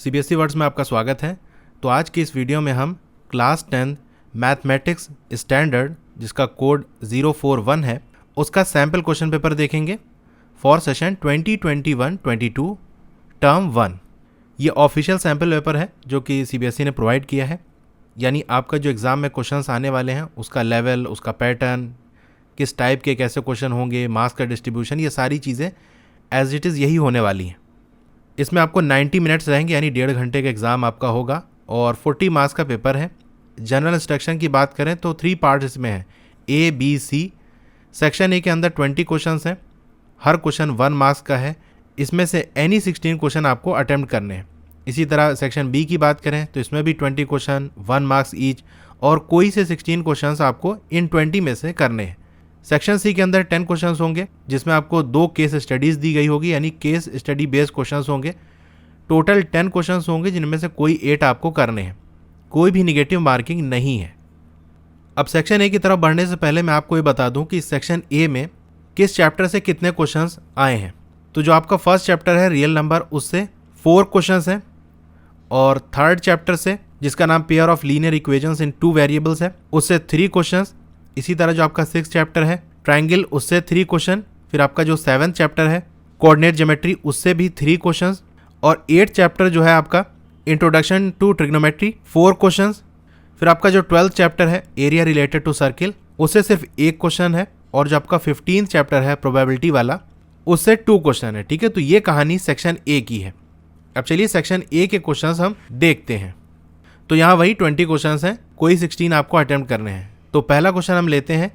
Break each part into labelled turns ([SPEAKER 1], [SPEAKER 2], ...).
[SPEAKER 1] CBSE words में आपका स्वागत है। तो आज की इस वीडियो में हम क्लास 10 मैथमेटिक्स स्टैंडर्ड जिसका कोड 041 है उसका सैम्पल क्वेश्चन पेपर देखेंगे फॉर सेशन 2021-22 टर्म 1। ये ऑफिशियल सैम्पल पेपर है जो कि सीबीएसई ने प्रोवाइड किया है, यानी आपका जो एग्ज़ाम में क्वेश्चंस आने वाले हैं उसका लेवल, उसका पैटर्न, किस टाइप के कैसे क्वेश्चन होंगे, मार्क्स का डिस्ट्रीब्यूशन, ये सारी चीज़ें एज इट इज़ यही होने वाली हैं। इसमें आपको 90 मिनट्स रहेंगे, यानी 1.5 घंटे का एग्ज़ाम आपका होगा और 40 मार्क्स का पेपर है। जनरल इंस्ट्रक्शन की बात करें तो 3 पार्ट्स इसमें हैं, A, B, C। Section A के अंदर 20 क्वेश्चंस हैं, हर क्वेश्चन 1 मार्क्स का है। इसमें से एनी 16 क्वेश्चन आपको अटेम्प्ट करने हैं। इसी तरह सेक्शन बी की बात करें तो इसमें भी 20 क्वेश्चन 1 मार्क्स ईच और कोई से 16 क्वेश्चंस आपको इन 20 में से करने हैं। सेक्शन सी के अंदर 10 क्वेश्चंस होंगे जिसमें आपको 2 केस स्टडीज़ दी गई होगी, यानी केस स्टडी बेस्ड क्वेश्चंस होंगे। टोटल 10 क्वेश्चंस होंगे जिनमें से कोई 8 आपको करने हैं, कोई भी निगेटिव मार्किंग नहीं है। अब सेक्शन ए की तरफ बढ़ने से पहले मैं आपको ये बता दूं कि सेक्शन ए में किस चैप्टर से कितने क्वेश्चंस आए हैं। तो जो आपका फर्स्ट चैप्टर है रियल नंबर, उससे 4 क्वेश्चंस हैं, और थर्ड चैप्टर से जिसका नाम pair of linear equations in 2 variables है, उससे 3 क्वेश्चंस। इसी तरह जो आपका 6th चैप्टर है ट्रायंगल, उससे 3 क्वेश्चन। फिर आपका जो 7th चैप्टर है कोऑर्डिनेट ज्योमेट्री, उससे भी 3 क्वेश्चंस। और 8th चैप्टर जो है आपका इंट्रोडक्शन टू ट्रिग्नोमेट्री, 4 क्वेश्चंस। फिर आपका जो 12th चैप्टर है एरिया रिलेटेड टू सर्किल, उससे सिर्फ 1 क्वेश्चन है। और जो आपका 15th चैप्टर है प्रोबेबिलिटी वाला, उससे 2 क्वेश्चन है। ठीक है, तो ये कहानी सेक्शन ए की है। अब चलिए सेक्शन ए के क्वेश्चंस हम देखते हैं। तो यहाँ वही 20 क्वेश्चंस हैं, कोई 16 आपको अटेम्प्ट करने हैं। तो पहला क्वेश्चन हम लेते हैं।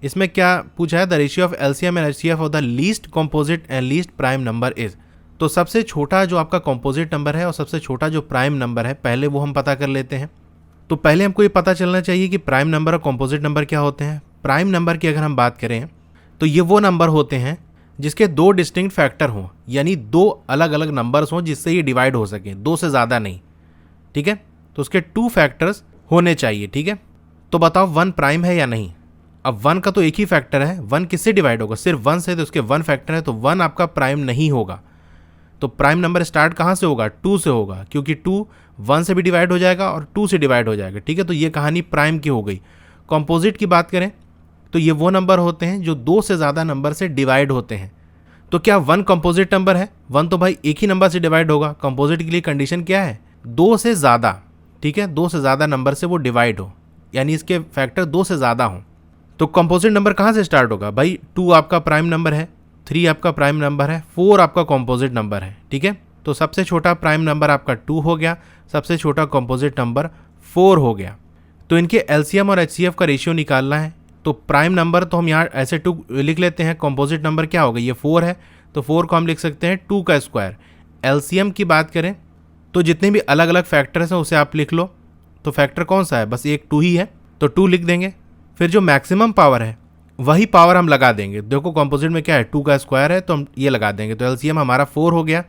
[SPEAKER 1] इसमें क्या पूछा है, the ratio of LCM and HCF of the least composite and least prime number is. तो सबसे छोटा जो आपका कॉम्पोजिट नंबर है और सबसे छोटा जो प्राइम नंबर है, पहले वो हम पता कर लेते हैं। तो पहले हमको ये पता चलना चाहिए कि प्राइम नंबर और कॉम्पोजिट नंबर क्या होते हैं। प्राइम नंबर की अगर हम बात करें तो ये वो नंबर होते हैं जिसके 2 डिस्टिंक्ट फैक्टर हों, यानी 2 अलग अलग नंबर्स हों जिससे ये डिवाइड हो सके, 2 से ज़्यादा नहीं। ठीक है, तो उसके 2 फैक्टर्स होने चाहिए। ठीक है, तो बताओ 1 प्राइम है या नहीं। अब 1 का तो एक ही फैक्टर है, 1 किससे डिवाइड होगा, सिर्फ 1 से, तो उसके 1 फैक्टर है, तो 1 आपका प्राइम नहीं होगा। तो प्राइम नंबर स्टार्ट कहाँ से होगा, 2 से होगा, क्योंकि 2 1 से भी डिवाइड हो जाएगा और 2 से डिवाइड हो जाएगा। ठीक है, तो ये कहानी प्राइम की हो गई। कॉम्पोजिट की बात करें तो ये वो नंबर होते हैं जो 2 से ज़्यादा नंबर से डिवाइड होते हैं। तो क्या 1 कॉम्पोजिट नंबर है, 1 तो भाई एक ही नंबर से डिवाइड होगा। कॉम्पोजिट के लिए कंडीशन क्या है, 2 से ज़्यादा। ठीक है, 2 से ज़्यादा नंबर से वो डिवाइड हो, यानी इसके फैक्टर 2 से ज़्यादा हों। तो कंपोजिट नंबर कहाँ से स्टार्ट होगा भाई, 2 आपका प्राइम नंबर है, 3 आपका प्राइम नंबर है, 4 आपका कंपोजिट नंबर है। ठीक है, तो सबसे छोटा प्राइम नंबर आपका 2 हो गया, सबसे छोटा कंपोजिट नंबर 4 हो गया। तो इनके एलसीएम और एचसीएफ का रेशियो निकालना है। तो प्राइम नंबर तो हम यहाँ ऐसे 2 लिख लेते हैं, कंपोजिट नंबर क्या होगा, ये 4 है, तो 4 को हम लिख सकते हैं 2 का स्क्वायर। एलसीएम की बात करें तो जितने भी अलग अलग फैक्टर्स हैं उसे आप लिख लो। तो फैक्टर कौन सा है, बस एक 2 ही है, तो 2 लिख देंगे। फिर जो मैक्सिमम पावर है वही पावर हम लगा देंगे। देखो कंपोजिट में क्या है, 2 का स्क्वायर है, तो हम ये लगा देंगे, तो एलसीएम हमारा 4 हो गया।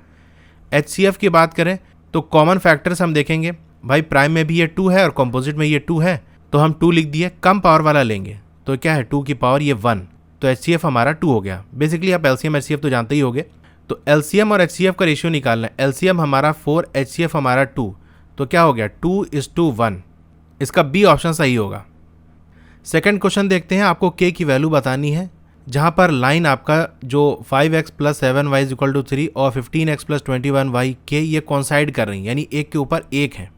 [SPEAKER 1] एचसीएफ की बात करें तो कॉमन फैक्टर्स हम देखेंगे, भाई प्राइम में भी ये 2 है और कंपोजिट में ये 2 है, तो हम 2 लिख दिए। कम पावर वाला लेंगे तो क्या है, 2 की पावर ये 1, तो एचसीएफ हमारा 2 हो गया। बेसिकली आप एलसीएम एचसीएफ तो जानते ही होगे। तो एलसीएम और एचसीएफ का रेशियो निकालना है। एलसीएम हमारा 4, एचसीएफ हमारा 2, तो क्या हो गया, 2:1। इसका बी ऑप्शन सही होगा। सेकंड क्वेश्चन देखते हैं। आपको के की वैल्यू बतानी है, जहां पर लाइन आपका जो 5x + 7y = 3 और 15x + 21y के ये कॉन्साइड कर रही हैं, यानी एक के ऊपर एक है।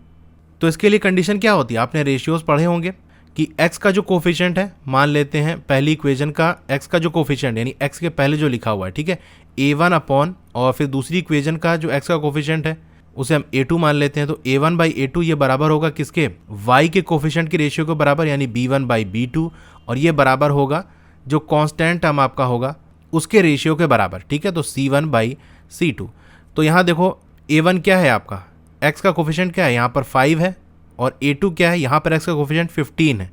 [SPEAKER 1] तो इसके लिए कंडीशन क्या होती है, आपने रेशियोज पढ़े होंगे कि x का जो कोफिशिएंट है, मान लेते हैं पहली इक्वेशन का x का जो कोफिशिएंट, यानी x के पहले जो लिखा हुआ है, ठीक है, a1 अपॉन, और फिर दूसरी इक्वेशन का जो x का कोफिशिएंट है उसे हम a2 मान लेते हैं। तो a1/a2 ये बराबर होगा किसके, y के कोफिशिएंट के रेशियो के बराबर, यानी b1/b2, और ये बराबर होगा जो कांस्टेंट टर्म आपका होगा उसके रेशियो के बराबर। ठीक है, तो c1/c2। तो यहाँ देखो a1 क्या है आपका, x का कोफिशिएंट क्या है, यहाँ पर 5 है, और a2 क्या है, यहाँ पर x का कोफिशिएंट 15 है,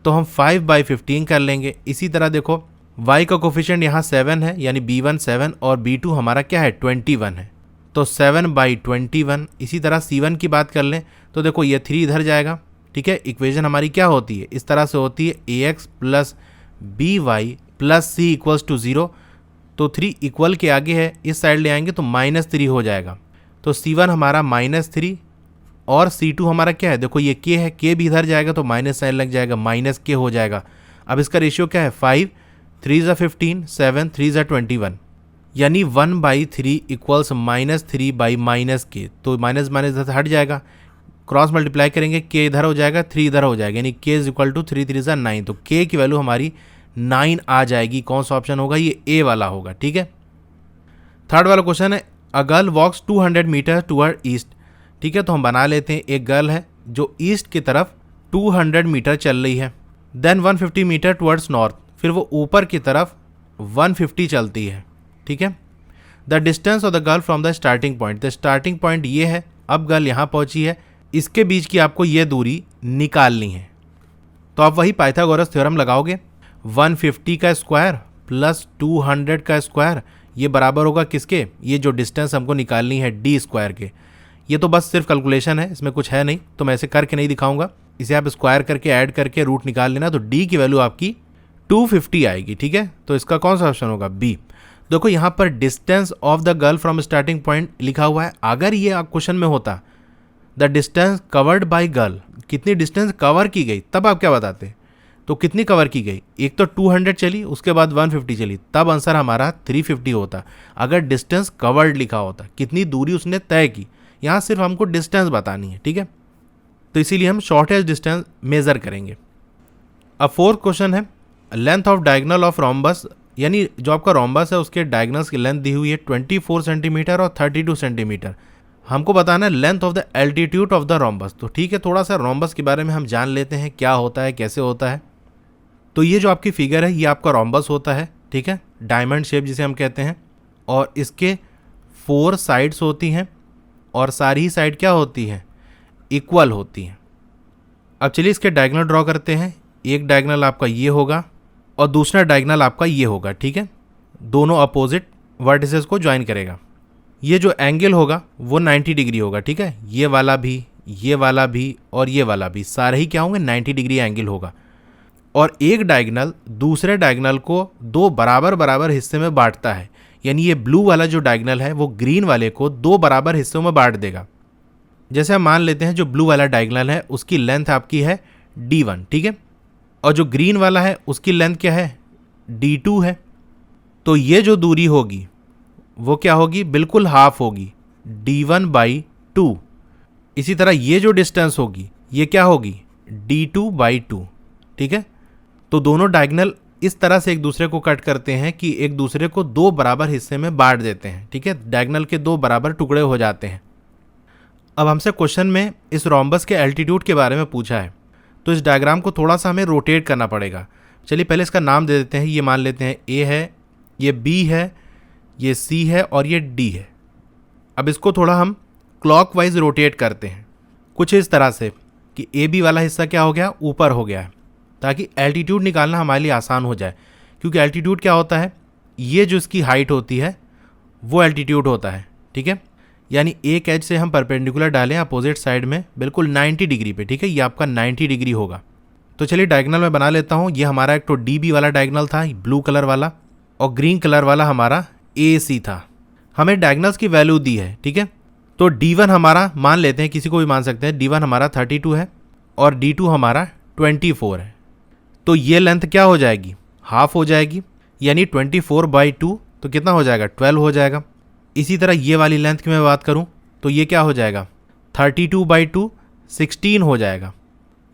[SPEAKER 1] तो हम 5/15 कर लेंगे। इसी तरह देखो y का कोफिशिएंट यहाँ 7 है, यानी b1 7 और b2 हमारा क्या है, 21 है, तो 7/21। इसी तरह c1 की बात कर लें तो देखो ये 3 इधर जाएगा। ठीक है, इक्वेशन हमारी क्या होती है, इस तरह से होती है ax + by + c = 0। तो 3 इक्वल के आगे है, इस साइड ले आएंगे तो -3 हो जाएगा। तो C1 हमारा -3 और C2 हमारा क्या है, देखो ये K है, K भी इधर जाएगा तो माइनस साइन लग जाएगा, -K हो जाएगा। अब इसका रेशियो क्या है, 5 3 ज़ा 15, 7 3 ज़ा 21, यानी 1/3 इक्वल्स -3/-K। तो माइनस माइनस इधर हट जाएगा, क्रॉस मल्टीप्लाई करेंगे, K इधर हो जाएगा, 3 इधर हो जाएगा, यानी K इज इक्वल टू 3 3 ज़ा 9। तो K की वैल्यू हमारी 9 आ जाएगी। कौन सा ऑप्शन होगा, ये A वाला होगा। ठीक है, थर्ड वाला क्वेश्चन है, a girl walks 200 metre toward east. ठीक है, तो हम बना लेते हैं, एक गर्ल है जो ईस्ट की तरफ 200 मीटर चल रही है, देन 150 मीटर टुवर्ड्स नॉर्थ, फिर वो ऊपर की तरफ 150 चलती है। ठीक है, the distance of the girl from the starting point, the starting point ये है, अब गर्ल यहाँ पहुँची है, इसके बीच की आपको ये दूरी निकालनी है। तो आप वही पाइथागोरस थ्योरम लगाओगे, 150 का स्क्वायर प्लस 200 का स्क्वायर, ये बराबर होगा किसके, ये जो डिस्टेंस हमको निकालनी है डी स्क्वायर के। ये तो बस सिर्फ कैलकुलेशन है, इसमें कुछ है नहीं, तो मैं ऐसे करके नहीं दिखाऊंगा, इसे आप स्क्वायर करके ऐड करके रूट निकाल लेना, तो डी की वैल्यू आपकी 250 आएगी। ठीक है, तो इसका कौन सा ऑप्शन होगा, बी। देखो यहाँ पर distance of the girl from starting point लिखा हुआ है, अगर ये क्वेश्चन में होता the distance covered by girl, कितनी डिस्टेंस कवर की गई, तब आप क्या बताते, तो कितनी कवर की गई, एक तो 200 चली, उसके बाद 150 चली, तब आंसर हमारा 350 होता। अगर डिस्टेंस कवर्ड लिखा होता, कितनी दूरी उसने तय की, यहाँ सिर्फ हमको डिस्टेंस बतानी है। ठीक है, तो इसीलिए हम शॉर्टेज डिस्टेंस मेजर करेंगे। अब फोर्थ क्वेश्चन है, length of diagonal of rhombus, यानी जो आपका रोम्बस है उसके डायगोनल्स की लेंथ दी हुई है 24 सेंटीमीटर और 32 सेंटीमीटर। हमको बताना है length of the altitude of the rhombus. तो ठीक है, थोड़ा सा रोम्बस के बारे में हम जान लेते हैं, क्या होता है, कैसे होता है। तो ये जो आपकी फिगर है, ये आपका रोम्बस होता है। ठीक है, डायमंड शेप जिसे हम कहते हैं, और इसके 4 साइड्स होती हैं, और सारी ही साइड क्या होती हैं, इक्वल होती हैं। अब चलिए इसके डायगोनल ड्रॉ करते हैं। एक डायगोनल आपका ये होगा और दूसरा डायगोनल आपका ये होगा। ठीक है, दोनों अपोजिट वर्टिसेस को ज्वाइन करेगा। ये जो एंगल होगा वो 90 डिग्री होगा। ठीक है, ये वाला भी, ये वाला भी और ये वाला भी, सारे ही क्या होंगे, 90 डिग्री एंगल होगा। और एक डायगोनल दूसरे डायगोनल को 2 बराबर बराबर हिस्से में बांटता है, यानी ये ब्लू वाला जो डायगोनल है वो ग्रीन वाले को 2 बराबर हिस्सों में बांट देगा। जैसे हम मान लेते हैं जो ब्लू वाला डायगोनल है उसकी लेंथ आपकी है D1। ठीक है, और जो ग्रीन वाला है उसकी लेंथ क्या है, D2 है। तो ये जो दूरी होगी वो क्या होगी, बिल्कुल हाफ होगी, D1/2। इसी तरह ये जो डिस्टेंस होगी ये क्या होगी, D2/2। ठीक है, तो दोनों डायगोनल इस तरह से एक दूसरे को कट करते हैं कि एक दूसरे को 2 बराबर हिस्से में बांट देते हैं। ठीक है, डायगोनल के 2 बराबर टुकड़े हो जाते हैं। अब हमसे क्वेश्चन में इस रोम्बस के एल्टीट्यूड के बारे में पूछा है, तो इस डायग्राम को थोड़ा सा हमें रोटेट करना पड़ेगा। चलिए पहले इसका नाम दे देते हैं, ये मान लेते हैं A है, ये B है, ये C है और ये D है। अब इसको थोड़ा हम क्लॉकवाइज रोटेट करते हैं, कुछ इस तरह से कि AB वाला हिस्सा क्या हो गया, ऊपर हो गया है, ताकि एल्टीट्यूड निकालना हमारे लिए आसान हो जाए। क्योंकि एल्टीट्यूड क्या होता है, ये जो इसकी हाइट होती है वो एल्टीट्यूड होता है। ठीक है, यानी एक एज से हम परपेंडिकुलर डालें अपोजिट साइड में बिल्कुल 90 डिग्री पे। ठीक है, ये आपका 90 डिग्री होगा। तो चलिए डायगोनल में बना लेता हूँ। ये हमारा एक तो DB वाला डायगोनल था, ब्लू कलर वाला, और ग्रीन कलर वाला हमारा AC था। हमें डायगोनल्स की वैल्यू दी है। ठीक है, तो D1 हमारा मान लेते हैं, किसी को भी मान सकते हैं, D1 हमारा 32 है और D2 हमारा 24 है। तो ये लेंथ क्या हो जाएगी, हाफ हो जाएगी, यानी 24/2, तो कितना हो जाएगा, 12 हो जाएगा। इसी तरह ये वाली लेंथ की मैं बात करूं तो ये क्या हो जाएगा, 32/2, 16 हो जाएगा।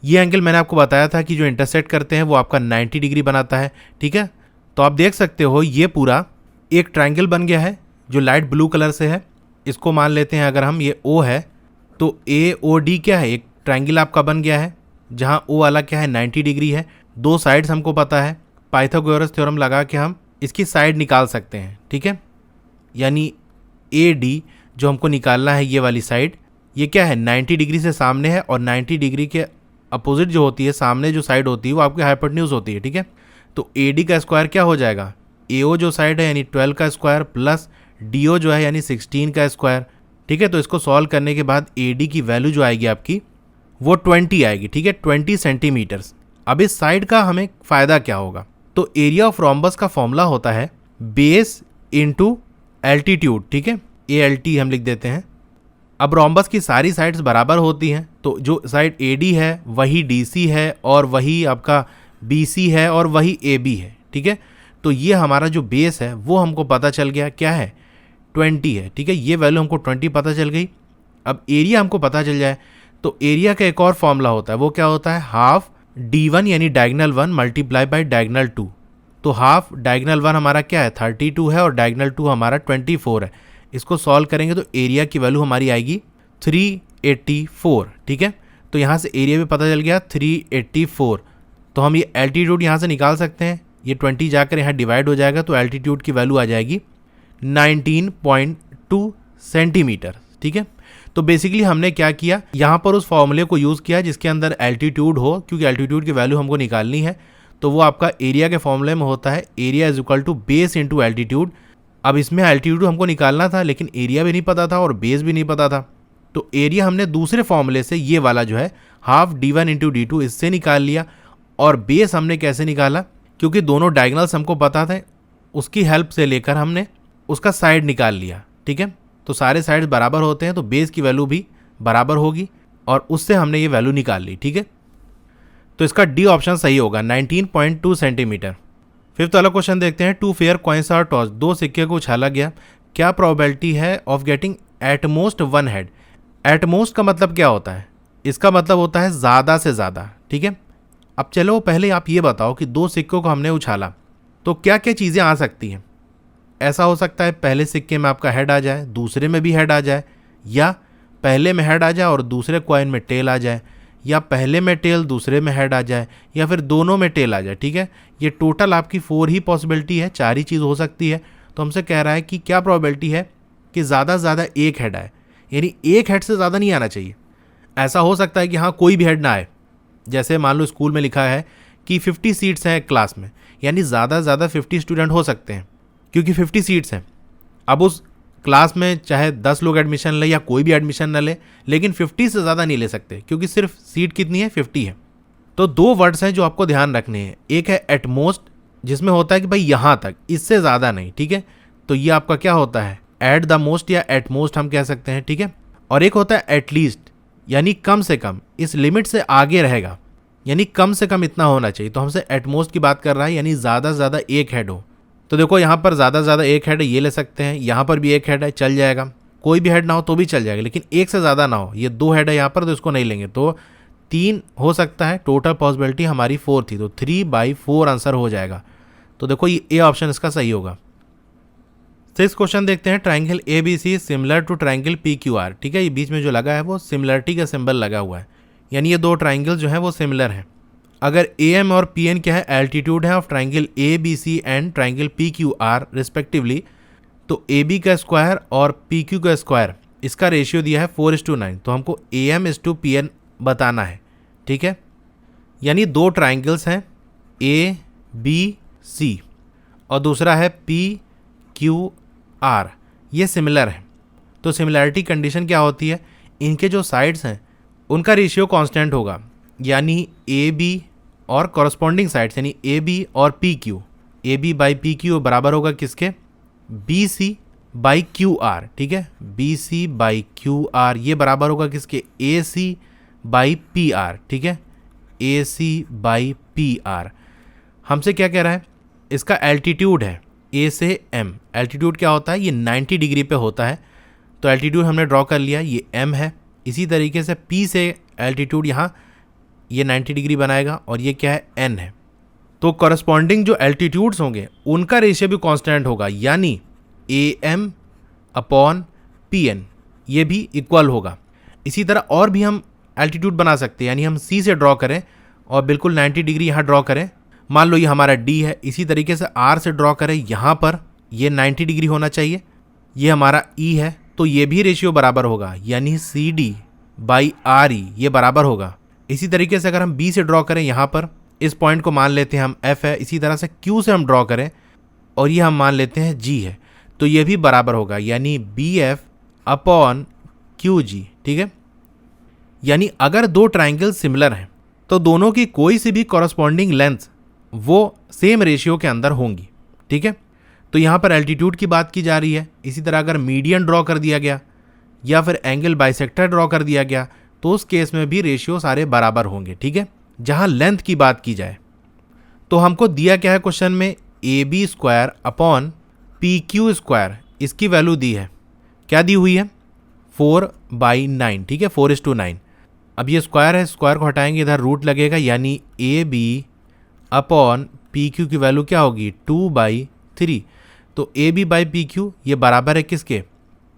[SPEAKER 1] ये एंगल मैंने आपको बताया था कि जो इंटरसेक्ट करते हैं वो आपका 90 डिग्री बनाता है। ठीक है, तो आप देख सकते हो ये पूरा एक ट्रायंगल बन गया है जो लाइट ब्लू कलर से है। इसको मान लेते हैं अगर हम, ये O है, तो AOD क्या है, एक ट्रायंगल आपका बन गया है, जहाँ O वाला क्या है, 90 डिग्री है। 2 साइड्स हमको पता है, पाइथागोरस थ्योरम लगा के हम इसकी साइड निकाल सकते हैं। ठीक है, यानी AD जो हमको निकालना है, ये वाली साइड, ये क्या है, 90 डिग्री से सामने है, और 90 डिग्री के अपोजिट जो होती है, सामने जो साइड होती है वो आपकी हाइपोटेन्यूज होती है। ठीक है, तो AD का स्क्वायर क्या हो जाएगा, AO जो साइड है यानी 12 का स्क्वायर प्लस DO जो है यानी 16 का स्क्वायर। ठीक है, तो इसको सॉल्व करने के बाद AD की वैल्यू जो आएगी आपकी वो 20 आएगी। ठीक है, 20 सेंटीमीटर्स। अब इस साइड का हमें फ़ायदा क्या होगा, तो एरिया ऑफ रोम्बस का फॉर्मूला होता है बेस इंटू एल्टीट्यूड। ठीक है, ALT हम लिख देते हैं, अब रोम्बस की सारी साइड्स बराबर होती हैं, तो जो साइड AD है वही DC है और वही आपका BC है और वही AB है, ठीक है। तो ये हमारा जो बेस है वो हमको पता चल गया क्या है, 20 है, ठीक है। ये वैल्यू हमको 20 पता चल गई। अब एरिया हमको पता चल जाए तो एरिया का एक और फॉर्मूला होता है, वो क्या होता है, हाफ D1 यानी डायगनल 1 मल्टीप्लाई बाय डायगनल 2। तो हाफ डायगनल 1 हमारा क्या है, 32 है और डायगनल 2 हमारा 24 है। इसको सॉल्व करेंगे तो एरिया की वैल्यू हमारी आएगी 384, ठीक है। तो यहाँ से एरिया भी पता चल गया 384। तो हम ये एल्टीट्यूड यहाँ से निकाल सकते हैं, ये 20 जाकर यहाँ डिवाइड हो जाएगा तो एल्टीट्यूड की वैल्यू आ जाएगी 19.2 सेंटीमीटर, ठीक है। तो बेसिकली हमने क्या किया, यहाँ पर उस फॉर्मूले को यूज़ किया जिसके अंदर एल्टीट्यूड हो, क्योंकि एल्टीट्यूड की वैल्यू हमको निकालनी है। तो वो आपका एरिया के फॉर्मूले में होता है area is equal to base into altitude. अब इसमें एल्टीट्यूड हमको निकालना था लेकिन एरिया भी नहीं पता था और बेस भी नहीं पता था, तो एरिया हमने दूसरे फॉर्मूले से ये वाला जो है हाफ D1 इंटू D2 इससे निकाल लिया। और बेस हमने कैसे निकाला, क्योंकि दोनों डायगनल्स हमको पता थे, उसकी हेल्प से लेकर हमने उसका साइड निकाल लिया, ठीक है। तो सारे साइड्स बराबर होते हैं तो बेस की वैल्यू भी बराबर होगी और उससे हमने ये वैल्यू निकाल ली, ठीक है। तो इसका डी ऑप्शन सही होगा, 19.2 सेंटीमीटर। फिफ्थ वाला क्वेश्चन देखते हैं, 2 फेयर कॉइन्स आर टॉस, 2 सिक्के को उछाला गया, क्या प्रोबेबिलिटी है of getting at most 1 head. At most का मतलब क्या होता है, इसका मतलब होता है ज़्यादा से ज़्यादा, ठीक है। अब चलो पहले आप ये बताओ कि 2 सिक्कों को हमने उछाला तो क्या क्या चीज़ें आ सकती हैं। ऐसा हो सकता है पहले सिक्के में आपका हेड आ जाए, दूसरे में भी हेड आ जाए, या पहले में हेड आ जाए और दूसरे कॉइन में टेल आ जाए, या पहले में टेल दूसरे में हेड आ जाए, या फिर दोनों में टेल आ जाए, ठीक है। ये टोटल आपकी 4 ही पॉसिबिलिटी है, 4 ही चीज़ हो सकती है। तो हमसे कह रहा है कि क्या प्रोबेबिलिटी है कि ज़्यादा से ज़्यादा एक हेड आए, यानी एक हेड से ज़्यादा नहीं आना चाहिए। ऐसा हो सकता है कि हाँ कोई भी हेड ना आए, जैसे मान लो स्कूल में लिखा है कि 50 सीट्स हैं क्लास में, यानी ज़्यादा से ज़्यादा 50 स्टूडेंट हो सकते हैं क्योंकि 50 सीट्स हैं। अब उस क्लास में चाहे 10 लोग एडमिशन ले या कोई भी एडमिशन ना ले, लेकिन 50 से ज़्यादा नहीं ले सकते क्योंकि सिर्फ सीट कितनी है, 50 है। तो 2 वर्ड्स हैं जो आपको ध्यान रखने हैं, एक है एटमोस्ट जिसमें होता है कि भाई यहाँ तक, इससे ज़्यादा नहीं, ठीक है। तो ये आपका क्या होता है, एट द मोस्ट या एटमोस्ट हम कह सकते हैं, ठीक है। और एक होता है एटलीस्ट, यानी कम से कम, इस लिमिट से आगे रहेगा, यानी कम से कम इतना होना चाहिए। तो हमसे एटमोस्ट की बात कर रहा है, यानी ज़्यादा से ज़्यादा एक हेड हो। तो देखो यहाँ पर ज़्यादा से ज़्यादा एक हेड है, ये ले सकते हैं, यहाँ पर भी एक हेड है, चल जाएगा। कोई भी हेड ना हो तो भी चल जाएगा, लेकिन एक से ज़्यादा ना हो। ये 2 हेड है यहाँ पर तो इसको नहीं लेंगे, तो 3 हो सकता है। टोटल पॉसिबिलिटी हमारी 4 थी, तो 3/4 आंसर हो जाएगा। तो देखो ये ए ऑप्शन इसका सही होगा। 6th क्वेश्चन देखते हैं, triangle ABC similar to triangle PQR, ठीक है। ये बीच में जो लगा है वो सिमिलरिटी का सिंबल लगा हुआ है, यानी ये 2 ट्राइंगल जो है वो सिमिलर हैं। अगर AM और PN क्या है, एल्टीट्यूड है of triangle ABC and triangle PQR respectively, तो AB का स्क्वायर और PQ का स्क्वायर, इसका रेशियो दिया है 4:9। तो हमको AM/PN बताना है, ठीक है। यानी 2 ट्राइंगल्स हैं ABC और दूसरा है PQR, ये सिमिलर है। तो सिमिलरिटी कंडीशन क्या होती है, इनके जो साइड्स हैं उनका रेशियो कांस्टेंट होगा, यानी AB और कॉरस्पॉन्डिंग साइड्स यानी AB और PQ, AB/PQ बराबर होगा किसके, BC/QR, ठीक है। BC/QR ये बराबर होगा किसके, AC/PR, ठीक है। AC/PR हमसे क्या कह रहा है, इसका एल्टीट्यूड है A से M। एल्टीट्यूड क्या होता है, ये 90 डिग्री पे होता है, तो एल्टीट्यूड हमने ड्रॉ कर लिया, ये M है। इसी तरीके से P से एल्टीट्यूड यहाँ ये 90 डिग्री बनाएगा और ये क्या है, N है। तो कॉरस्पॉन्डिंग जो एल्टीट्यूड्स होंगे उनका रेशियो भी कांस्टेंट होगा, यानी AM/PN ये भी इक्वल होगा। इसी तरह और भी हम एल्टीट्यूड बना सकते हैं, यानी हम C से ड्रॉ करें और बिल्कुल 90 डिग्री यहाँ ड्रॉ करें। मान लो ये हमारा D है, इसी तरीके से R से ड्रॉ करें, यहाँ पर ये 90 डिग्री होना चाहिए। ये हमारा E है, तो ये भी रेशियो बराबर होगा, यानी CD/RE ये बराबर होगा। इसी तरीके से अगर हम B से ड्रॉ करें, यहाँ पर इस पॉइंट को मान लेते हैं हम F है, इसी तरह से Q से हम ड्रॉ करें और ये हम मान लेते हैं G है, तो ये भी बराबर होगा, यानी BF/QG, ठीक है। यानी अगर 2 ट्राइंगल सिमिलर हैं तो दोनों की कोई सी भी कॉरस्पॉन्डिंग लेंथ वो सेम रेशियो के अंदर होंगी, ठीक है। तो यहाँ पर एल्टीट्यूड की बात की जा रही है। इसी तरह अगर मीडियन ड्रॉ कर दिया गया, या फिर एंगल बाइसेक्टर ड्रॉ कर दिया गया, तो उस केस में भी रेशियो सारे बराबर होंगे, ठीक है। जहां लेंथ की बात की जाए तो हमको दिया क्या है क्वेश्चन में, A B square upon P Q square, इसकी वैल्यू दी है, क्या दी हुई है 4/9, ठीक है 4:9। अब ये स्क्वायर है, स्क्वायर को हटाएंगे इधर रूट लगेगा, यानी A B upon P Q की वैल्यू क्या होगी 2/3। तो A B by P Q ये बराबर है किसके,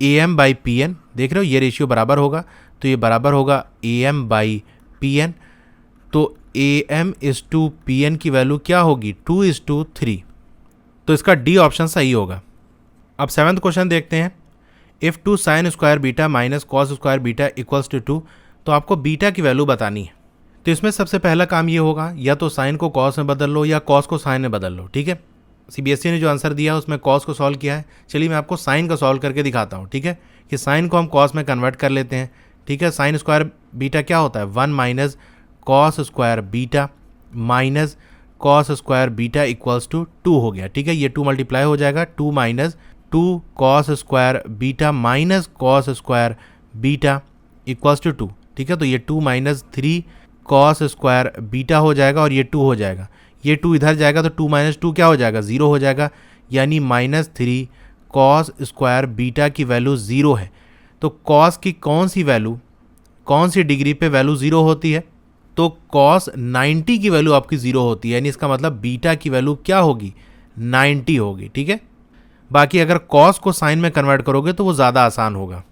[SPEAKER 1] A M by P N, देख रहे हो ये रेशियो बराबर होगा, तो ये बराबर होगा A M by P N. तो A M is to P N की वैल्यू क्या होगी 2:3, तो इसका डी ऑप्शन सही होगा। अब 7वां क्वेश्चन देखते हैं, if 2 sin square beta minus cos square beta equals to 2, तो आपको बीटा की वैल्यू बतानी है। तो इसमें सबसे पहला काम ये होगा, या तो साइन को कॉस में बदल लो या कॉस को साइन में बदल लो, ठीक है। सीबीएसई ने जो आंसर दिया है उसमें कॉस को सॉल्व किया है, चलिए मैं आपको साइन का सॉल्व करके दिखाता हूँ, ठीक है, कि साइन को हम कॉस में कन्वर्ट कर लेते हैं, ठीक है। साइन स्क्वायर बीटा क्या होता है 1 minus cos square beta minus cos square beta equals to 2 हो गया, ठीक है। ये 2 मल्टीप्लाई हो जाएगा, 2 minus 2 cos square beta minus cos square beta equals to 2, ठीक है। तो ये 2 माइनस 3 कॉस स्क्वायर बीटा हो जाएगा और ये 2 हो जाएगा, ये 2 इधर जाएगा तो 2 माइनस 2 क्या हो जाएगा 0 हो जाएगा, यानी -3 कॉस स्क्वायर बीटा की वैल्यू 0 है। तो कॉस की कौन सी वैल्यू, कौन सी डिग्री पे वैल्यू 0 होती है, तो कॉस 90 की वैल्यू आपकी 0 होती है, यानी इसका मतलब बीटा की वैल्यू क्या होगी 90 होगी, ठीक है। बाकी अगर कॉस को साइन में कन्वर्ट करोगे तो वो ज़्यादा आसान होगा,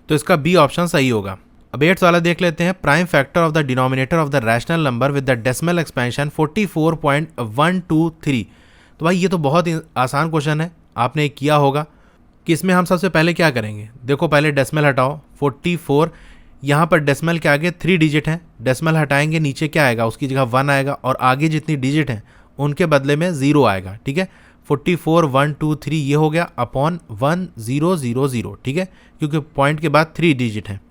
[SPEAKER 1] तो इसका बी ऑप्शन सही होगा। अब 8th वाला देख लेते हैं, prime factor of the denominator of the rational number with the decimal expansion 44.123। तो भाई ये तो बहुत ही आसान क्वेश्चन है, आपने किया होगा कि इसमें हम सबसे पहले क्या करेंगे, देखो पहले डेसिमल हटाओ 44, यहाँ पर डेसिमल के आगे 3 डिजिट हैं, डेसिमल हटाएंगे नीचे क्या आएगा, उसकी जगह 1 आएगा और आगे जितनी डिजिट हैं उनके बदले में 0 आएगा, ठीक है। 44.123 ये हो गया अपॉन 1000, ठीक है, क्योंकि पॉइंट के बाद 3 डिजिट हैं।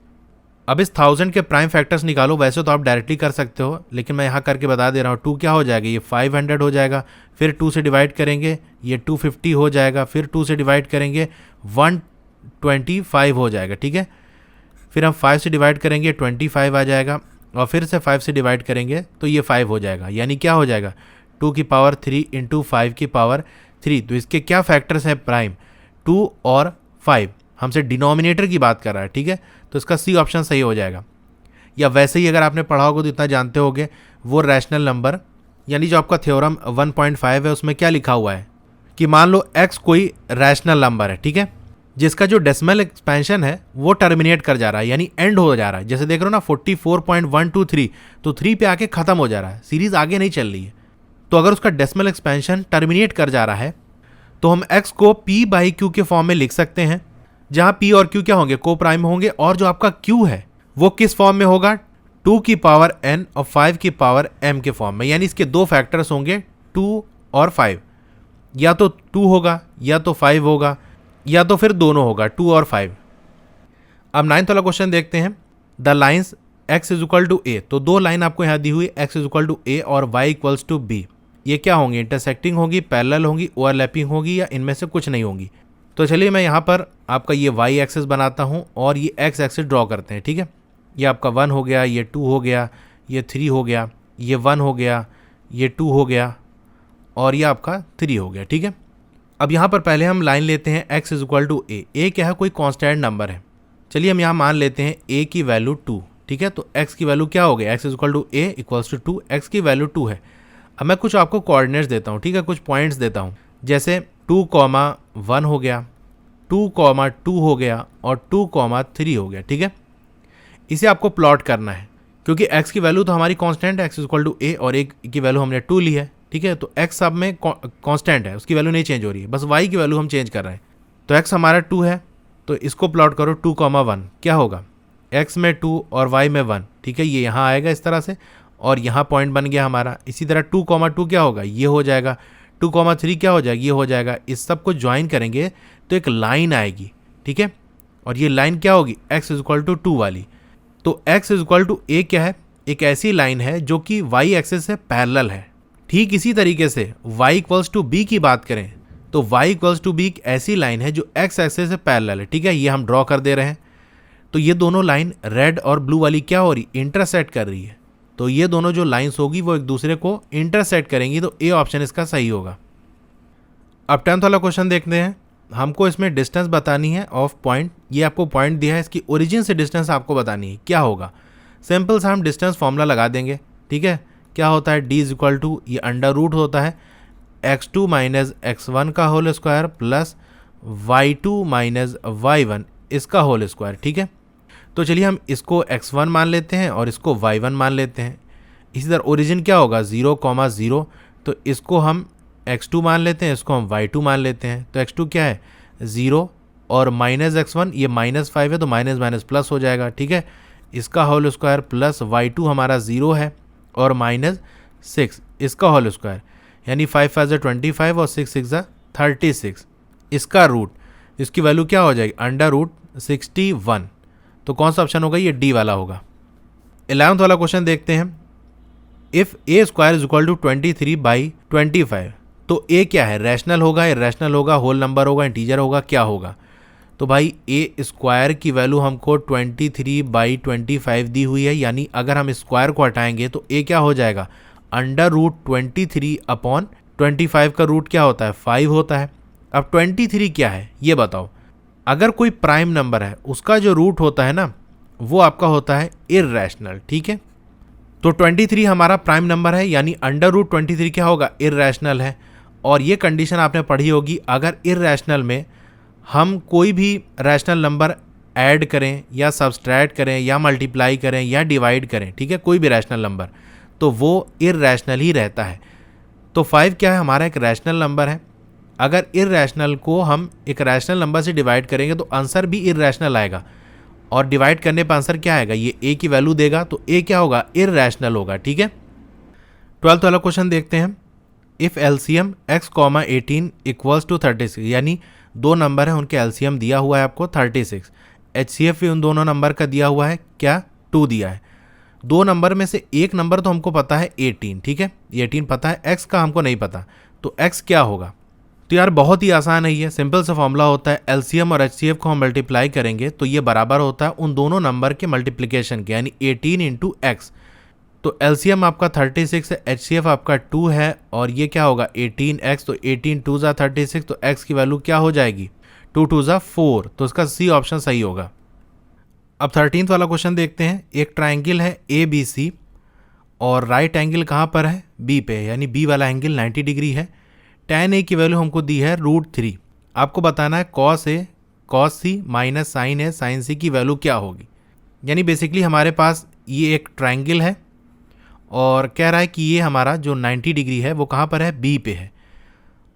[SPEAKER 1] अब इस 1000 के प्राइम फैक्टर्स निकालो, वैसे तो आप डायरेक्टली कर सकते हो, लेकिन मैं यहाँ करके बता दे रहा हूँ। 2 क्या हो जाएगा, ये 500 हो जाएगा, फिर 2 से डिवाइड करेंगे ये 250 हो जाएगा, फिर 2 से डिवाइड करेंगे 125 हो जाएगा, ठीक है। फिर हम 5 से डिवाइड करेंगे 25 आ जाएगा, और फिर से 5 से डिवाइड करेंगे तो ये 5 हो जाएगा, यानी क्या हो जाएगा 2 की पावर 3 इंटू 5 की पावर 3। तो इसके क्या फैक्टर्स हैं प्राइम, 2 और 5, हमसे डिनोमिनेटर की बात कर रहा है, ठीक है। तो इसका सी ऑप्शन सही हो जाएगा। या वैसे ही अगर आपने पढ़ा होगा तो इतना जानते होगे, वो रैशनल नंबर यानी जो आपका थ्योरम 1.5 है उसमें क्या लिखा हुआ है कि मान लो x कोई रैशनल नंबर है, ठीक है, जिसका जो डेसिमल एक्सपेंशन है वो टर्मिनेट कर जा रहा है, यानी एंड हो जा रहा है। जैसे देख रहे हो ना 44.123, तो 3 पे आके खत्म हो जा रहा है, सीरीज आगे नहीं चल रही है। तो अगर उसका डेसिमल एक्सपेंशन टर्मिनेट कर जा रहा है तो हम x को p/q के फॉर्म में लिख सकते हैं, जहां p और q क्या होंगे, को प्राइम होंगे, और जो आपका q है वो किस फॉर्म में होगा 2 की पावर n और 5 की पावर m के फॉर्म में, यानी इसके 2 फैक्टर्स होंगे 2 और 5, या तो 2 होगा या तो 5 होगा या तो फिर दोनों होगा 2 और 5। अब 9th वाला क्वेश्चन देखते हैं, the lines x is equal to a, तो 2 लाइन आपको यहाँ दी हुई x is equal to a और y इक्वल्स टू b, ये क्या होंगी, इंटरसेक्टिंग होगी, पैरेलल होंगी, ओवरलैपिंग होगी, या इनमें से कुछ नहीं होंगी। तो चलिए मैं यहाँ पर आपका ये y एक्सिस बनाता हूँ और ये x एक्सिस ड्रॉ करते हैं, ठीक है। ये आपका 1 हो गया, ये 2 हो गया, ये 3 हो गया, ये 1 हो गया, ये 2 हो गया और ये आपका 3 हो गया, ठीक है। अब यहाँ पर पहले हम लाइन लेते हैं x is equal to a क्या है, कोई कांस्टेंट नंबर है। चलिए हम यहाँ मान लेते हैं a की वैल्यू 2, ठीक है। तो x की वैल्यू क्या हो गई, x is equal to a equals to 2, x की वैल्यू 2 है। अब मैं कुछ आपको कोऑर्डिनेट्स देता हूँ, ठीक है, कुछ पॉइंट्स देता हूँ, जैसे 2,1 हो गया, 2,2 हो गया और 2,3 हो गया, ठीक है। इसे आपको प्लॉट करना है, क्योंकि x की वैल्यू तो हमारी कांस्टेंट है, x is equal to a, और a की वैल्यू हमने 2 ली है, ठीक है। तो x सब में कांस्टेंट है, उसकी वैल्यू नहीं चेंज हो रही है, बस y की वैल्यू हम चेंज कर रहे हैं। तो x हमारा 2 है, तो इसको प्लॉट करो 2,1, क्या होगा x में 2 और y में 1, ठीक है। ये यहाँ आएगा इस तरह से और यहाँ पॉइंट बन गया हमारा। इसी तरह 2,2 क्या होगा, ये हो जाएगा, 2,3 क्या हो जाएगा, ये हो जाएगा। इस सब को ज्वाइन करेंगे तो एक लाइन आएगी, ठीक है, और ये लाइन क्या होगी x इज इक्वल टू 2 वाली। तो x is equal to a क्या है, एक ऐसी लाइन है जो कि y एक्सिस से पैरेलल है। ठीक इसी तरीके से y इक्वल्स टू b की बात करें तो y इक्वल्स टू b एक ऐसी लाइन है जो x एक्सिस से पैरेलल है, ठीक है। ये हम ड्रॉ कर दे रहे हैं, तो ये दोनों लाइन रेड और ब्लू वाली क्या हो रही, इंटरसेक्ट कर रही है। तो ये दोनों जो लाइंस होगी वो एक दूसरे को इंटरसेक्ट करेंगी, तो ए ऑप्शन इसका सही होगा। अब 10th वाला क्वेश्चन देखते हैं। हमको इसमें डिस्टेंस बतानी है ऑफ पॉइंट। ये आपको पॉइंट दिया है, इसकी ओरिजिन से डिस्टेंस आपको बतानी है। क्या होगा, सिंपल सा हम डिस्टेंस फॉर्मूला लगा देंगे। ठीक है, क्या होता है, डी इज इक्वल टू, ये अंडर रूट होता है x2 माइनस x1 का whole square plus y2 minus y1 इसका होल स्क्वायर। ठीक है, तो चलिए हम इसको x1 मान लेते हैं और इसको y1 मान लेते हैं। इसी तरह ओरिजिन क्या होगा, 0,0, तो इसको हम x2 मान लेते हैं, इसको हम y2 मान लेते हैं। तो x2 क्या है, 0 और माइनस x1, ये -5 है तो माइनस माइनस प्लस हो जाएगा। ठीक है, इसका होल स्क्वायर प्लस y2 हमारा 0 है और -6 इसका होल स्क्वायर, यानी 5 5 25 और 6 6 36। इसका रूट, इसकी वैल्यू क्या हो जाएगी, √61। तो कौन सा ऑप्शन होगा, ये डी वाला होगा। 11th वाला क्वेश्चन देखते हैं। If A square is equal to 23/25, तो ए क्या है, रैशनल होगा, इरैशनल होगा, होल नंबर होगा, इंटीजर होगा, क्या होगा। तो भाई ए स्क्वायर की वैल्यू हमको 23/25 दी हुई है, यानी अगर हम स्क्वायर को हटाएंगे तो ए क्या हो जाएगा, √23/25 का रूट क्या होता है, 5 होता है। अब 23 क्या है ये बताओ। अगर कोई प्राइम नंबर है उसका जो रूट होता है ना, वो आपका होता है इरैशनल। ठीक है, तो 23 हमारा प्राइम नंबर है, यानी √23 क्या होगा, इरैशनल है। और ये कंडीशन आपने पढ़ी होगी, अगर इरैशनल में हम कोई भी रैशनल नंबर ऐड करें या सब्सट्रैक्ट करें या मल्टीप्लाई करें या डिवाइड करें, ठीक है, कोई भी रैशनल नंबर, तो वो इरैशनल ही रहता है। तो 5 क्या है, हमारा एक रैशनल नंबर है। अगर इरैशनल को हम एक रैशनल नंबर से डिवाइड करेंगे तो आंसर भी इरैशनल आएगा, और डिवाइड करने पर आंसर क्या आएगा, ये ए की वैल्यू देगा, तो ए क्या होगा, इरैशनल होगा। ठीक है, 12th वाला क्वेश्चन देखते हैं। If LCM x, 18 equals to 36, यानी दो नंबर है उनके एलसीएम दिया हुआ है आपको 36, एचसीएफ भी उन दोनों नंबर का दिया हुआ है, क्या, 2 दिया है। दो नंबर में से एक नंबर तो हमको पता है 18, ठीक है, 18 पता है, x का हमको नहीं पता, तो x क्या होगा। तो यार बहुत ही आसान है, ये सिंपल सा फॉर्मूला होता है, एलसीएम और एचसीएफ को हम मल्टीप्लाई करेंगे तो ये बराबर होता है उन दोनों नंबर के मल्टीप्लिकेशन के, यानी 18 × x। तो एलसीएम आपका 36 है, एचसीएफ आपका 2 है, और ये क्या होगा 18x, तो 18 2 × 36, तो x की वैल्यू क्या हो जाएगी, 2 2 × 4, तो इसका सी ऑप्शन सही होगा। अब 13th वाला क्वेश्चन देखते हैं। एक ट्राइंगल है ABC और राइट एंगल कहाँ पर है, B पे, यानी B वाला एंगल 90 डिग्री है। tan A की वैल्यू हमको दी है √3। आपको बताना है cos A cos C minus sin A sin C की वैल्यू क्या होगी। यानी बेसिकली हमारे पास ये एक ट्राइंगल है और कह रहा है कि ये हमारा जो 90 डिग्री है वो कहाँ पर है, B पे है,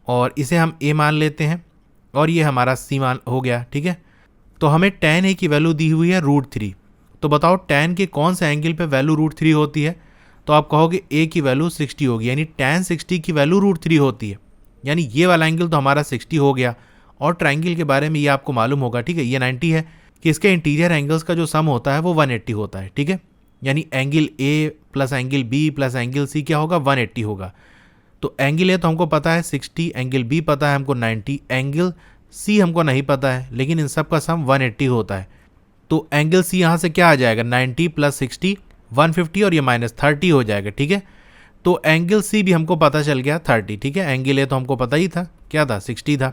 [SPEAKER 1] और इसे हम A मान लेते हैं और ये हमारा C मान हो गया। ठीक है, तो हमें tan A की वैल्यू दी हुई है √3। तो बताओ tan के कौन से एंगल पे वैल्यू √3 होती है, तो आप कहोगे A की वैल्यू 60 होगी, यानी tan 60 की वैल्यू √3 होती है, यानी ये वाला एंगल तो हमारा 60 हो गया। और ट्राइंगल के बारे में ये आपको मालूम होगा, ठीक है, ये 90 है कि इसके इंटीरियर एंगल्स का जो सम होता है वो 180 होता है। ठीक है, यानी angle A plus angle B plus angle C क्या होगा, 180 होगा। तो एंगल A तो हमको पता है 60, एंगल B पता है हमको 90, एंगल C हमको नहीं पता है, लेकिन इन सब का सम 180 होता है। तो एंगल C यहाँ से क्या आ जाएगा, 90 + 60 150, और ये -30 हो जाएगा। ठीक है, तो एंगल C भी हमको पता चल गया 30। ठीक है, एंगल A तो हमको पता ही था, क्या था, 60 था।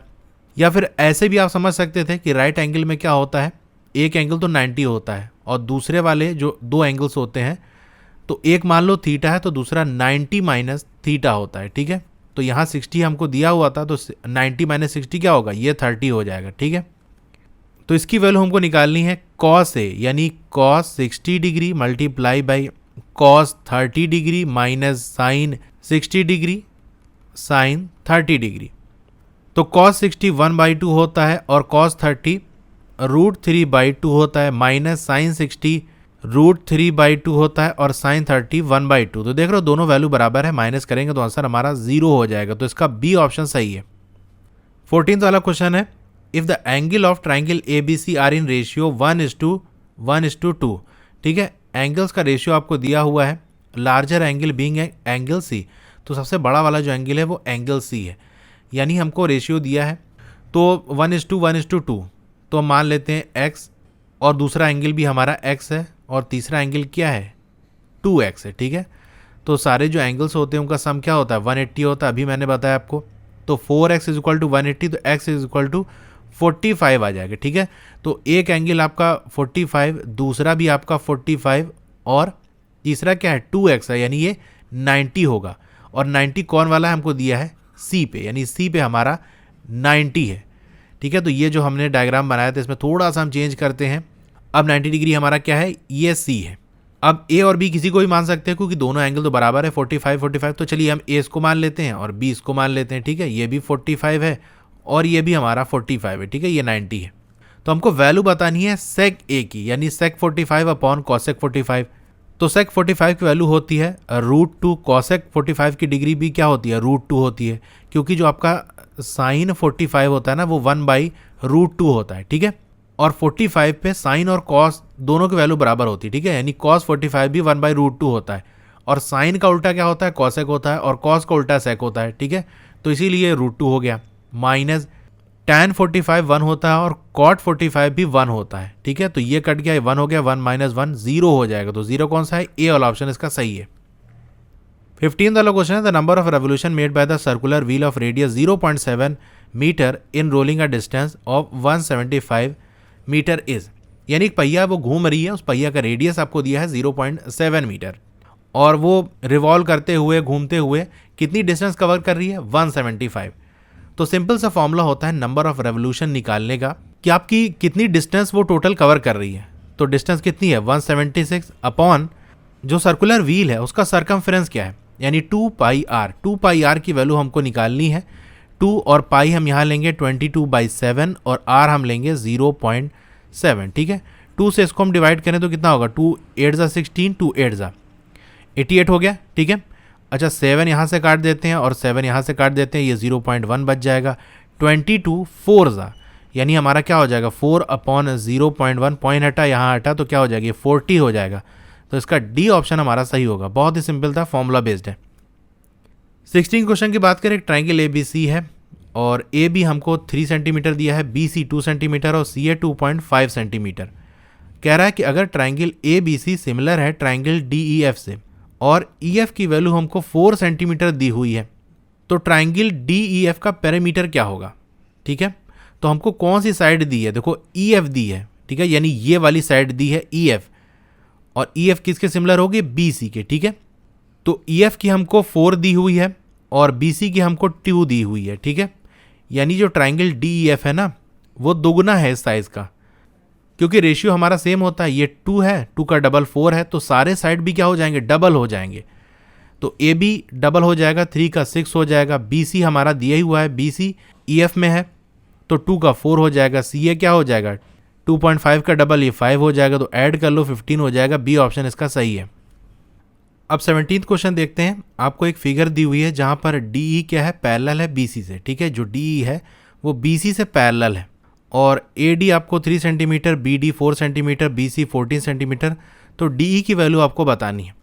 [SPEAKER 1] या फिर ऐसे भी आप समझ सकते थे कि राइट एंगल में क्या होता है, एक एंगल तो 90 होता है और दूसरे वाले जो दो एंगल्स होते हैं, तो एक मान लो थीटा है तो दूसरा 90 - थीटा होता है। ठीक है, तो यहाँ 60 हमको दिया हुआ था, तो 90 - 60 क्या होगा, ये 30 हो जाएगा। ठीक है, तो इसकी वैल्यू हमको निकालनी है cos A, यानी cos 60 degree multiply by cos 30 degree minus sine 60 degree sine 30 degree. तो cos 60 1/2 होता है और cos 30 √3/2 होता है, माइनस साइन 60 √3/2 होता है और साइन 30 1/2। तो देख रहे हो दोनों वैल्यू बराबर है, माइनस करेंगे तो आंसर हमारा 0 हो जाएगा, तो इसका बी ऑप्शन सही है। 14th वाला क्वेश्चन है, if the angle of triangle ABC are in ratio 1:1:2। ठीक है, एंगल्स का रेशियो आपको दिया हुआ है, larger angle being angle C, तो सबसे बड़ा वाला जो एंगल है वो एंगल C है, यानी हमको रेशियो दिया है तो 1:1:2, तो मान लेते हैं x और दूसरा एंगल भी हमारा x है और तीसरा एंगल क्या है 2x है, ठीक है। तो सारे जो एंगल्स होते हैं उनका सम क्या होता है 180 होता है, अभी मैंने बताया आपको। तो 4x इज इक्वल टू 180, तो x इज इक्वल टू 45 आ जाएगा, ठीक है। तो एक एंगल आपका 45, दूसरा भी आपका 45 और तीसरा क्या है 2x है, यानी ये 90 होगा। और 90 कौन वाला है, हमको दिया है C पे, यानी C पे हमारा 90 है, ठीक है। तो ये जो हमने डायग्राम बनाया था इसमें थोड़ा सा हम चेंज करते हैं। अब 90 डिग्री हमारा क्या है, ये C है। अब A और B किसी को भी मान सकते हैं क्योंकि दोनों एंगल तो बराबर है 45 45। तो चलिए हम A इसको मान लेते हैं और B इसको मान लेते हैं, ठीक है। ये भी 45 है और ये भी हमारा 45 है, ठीक है। ये 90 है। तो हमको वैल्यू बतानी है सेक A की, यानी सेक 45 अपॉन कॉसेक 45। तो सेक 45 की वैल्यू होती है √2, कॉसेक 45 की डिग्री भी क्या होती है √2 होती है, क्योंकि जो आपका साइन 45 होता है ना वो 1/√2 होता है, ठीक है। और 45 पे साइन और कॉस दोनों की वैल्यू बराबर होती है, ठीक है। यानी कॉस 45 भी 1/√2 होता है और साइन का उल्टा क्या होता है कॉसेक होता है और कॉस का उल्टा सेक होता है, ठीक है। तो इसीलिए √2 हो गया। माइनस tan 45 1 होता है और cot 45 भी 1 होता है, ठीक है। तो ये कट गया, 1 हो गया, 1 माइनस 1 0 हो जाएगा। तो 0 कौन सा है, ए वाला ऑप्शन इसका सही है। 15 वाला क्वेश्चन है the number of revolution made by the circular wheel of radius 0.7 metre in rolling a distance of 175 metre is, यानी एक पहिया वो घूम रही है, उस पहिया का रेडियस आपको दिया है 0.7 मीटर और वो रिवॉल्व करते हुए घूमते हुए कितनी डिस्टेंस कवर कर रही है 175। तो सिंपल सा फॉर्मूला होता है नंबर ऑफ रेवोल्यूशन निकालने का कि आपकी कितनी डिस्टेंस वो टोटल कवर कर रही है। तो डिस्टेंस कितनी है 176 अपॉन जो सर्कुलर व्हील है उसका सरकमफेरेंस क्या है, यानी 2πr। 2πr की वैल्यू हमको निकालनी है। 2 और पाई हम यहाँ लेंगे 22/7 और r हम लेंगे 0.7, ठीक है। 2 से इसको हम डिवाइड करें तो कितना होगा 2 8 ज़ा 16, 2 8 ज़ा 88 हो गया, ठीक है। अच्छा 7 यहाँ से काट देते हैं और 7 यहाँ से काट देते हैं, ये 0.1 बच जाएगा। 22 4 ज़ा यानी हमारा क्या हो जाएगा 4/0.1, पॉइंट हटा यहाँ हटा तो क्या हो जाएगा 40 हो जाएगा। तो इसका डी ऑप्शन हमारा सही होगा। बहुत ही सिंपल था, फॉर्मूला बेस्ड है। 16 क्वेश्चन की बात करें, एक ट्राइंगल ए बी सी है और ए बी हमको 3 सेंटीमीटर दिया है, बी सी 2 सेंटीमीटर और सी ए 2.5 सेंटीमीटर। कह रहा है कि अगर triangle A B C similar है ट्राइंगल डी ई एफ से और ई एफ की वैल्यू हमको 4 सेंटीमीटर दी हुई है, तो ट्राइंगल डी ई एफ का पेरीमीटर क्या होगा, ठीक है। तो हमको कौन सी साइड दी है, देखो ई एफ दी है, ठीक है, यानी ये वाली साइड दी है ई एफ और ई एफ किसके सिमिलर होगी बी सी के, ठीक है। तो ई एफ की हमको 4 दी हुई है और बी सी की हमको 2 दी हुई है, ठीक है। यानी जो ट्राइंगल डी ई एफ है ना वो दोगुना है इस साइज का, क्योंकि रेशियो हमारा सेम होता है, ये 2 है, 2 का डबल 4 है, तो सारे साइड भी क्या हो जाएंगे डबल हो जाएंगे। तो ए बी डबल हो जाएगा, 3 का 6 हो जाएगा, बी सी हमारा दिया ही हुआ है, बी सी ई एफ में है तो 2 का 4 हो जाएगा, सी ए क्या हो जाएगा 2.5 का डबल ये 5 हो जाएगा, तो ऐड कर लो 15 हो जाएगा। बी ऑप्शन इसका सही है। अब 17th क्वेश्चन देखते हैं। आपको एक फिगर दी हुई है जहां पर डी ई क्या है पैरेलल है बी सी से, ठीक है। जो डी ई है वो बी सी से पैरेलल है और ए डी आपको 3 centimetre, B D 4 centimetre, B C 14 centimetre. तो डी ई की वैल्यू आपको बतानी है।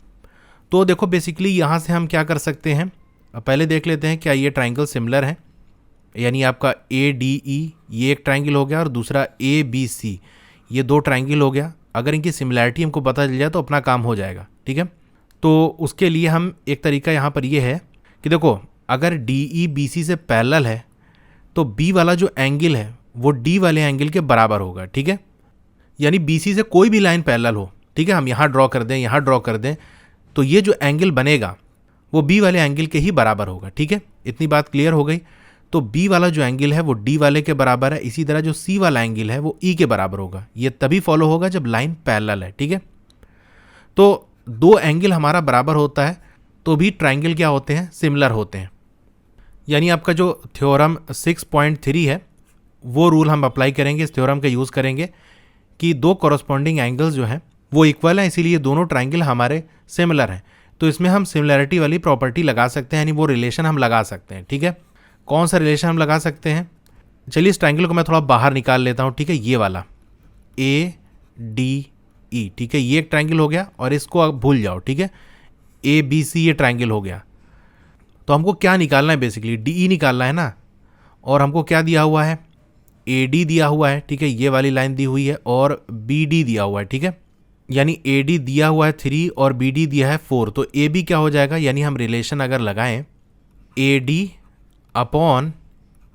[SPEAKER 1] तो देखो बेसिकली यहाँ से हम क्या कर सकते हैं, पहले देख लेते हैं क्या ये ट्राइंगल सिमिलर है, यानी आपका ए डी ई ये एक ट्राइंगल हो गया और दूसरा ए बी सी ये 2 ट्राइंगल हो गया। अगर इनकी सिमिलैरिटी हमको पता चल जाए तो अपना काम हो जाएगा, ठीक है। तो उसके लिए हम एक तरीका यहाँ पर ये है कि देखो अगर डी ई बी सी से पैरेलल है तो बी वाला जो एंगल है वो डी वाले एंगल के बराबर होगा, ठीक है। यानी बी सी से कोई भी लाइन पैरेलल हो, ठीक है, हम यहाँ ड्रॉ कर दें, यहाँ ड्रॉ कर दें, तो ये जो एंगल बनेगा वो बी वाले एंगल के ही बराबर होगा, ठीक है। इतनी बात क्लियर हो गई। तो बी वाला जो एंगल है वो डी वाले के बराबर है, इसी तरह जो सी वाला एंगल है वो ई के बराबर होगा। ये तभी फॉलो होगा जब लाइन पैरेलल है, ठीक है। तो 2 एंगल हमारा बराबर होता है तो भी ट्राइंगल क्या होते हैं सिमिलर होते हैं। यानी आपका जो थ्योरम 6.3 है वो रूल हम अप्लाई करेंगे, इस थ्योरम का यूज़ करेंगे कि 2 कॉरस्पॉन्डिंग एंगल्स जो हैं वो इक्वल हैं, इसीलिए दोनों ट्राइंगल हमारे सिमिलर हैं। तो इसमें हम सिमिलैरिटी वाली प्रॉपर्टी लगा सकते हैं, यानी वो रिलेशन हम लगा सकते हैं, ठीक है। कौन सा रिलेशन हम लगा सकते हैं, चलिए इस ट्राइंगल को मैं थोड़ा बाहर निकाल लेता हूँ, ठीक है। ये वाला ए डी ई, ठीक है, ये एक ट्राइंगल हो गया और इसको आप भूल जाओ, ठीक है। ए बी सी ये ट्राइंगल हो गया। तो हमको क्या निकालना है बेसिकली डी ई निकालना है ना, और हमको क्या दिया हुआ है AD दिया हुआ है, ठीक है, ये वाली लाइन दी हुई है, और BD दिया हुआ है, ठीक है। यानी AD दिया हुआ है 3 और BD दिया है 4, तो AB क्या हो जाएगा, यानी हम रिलेशन अगर लगाएं AD अपॉन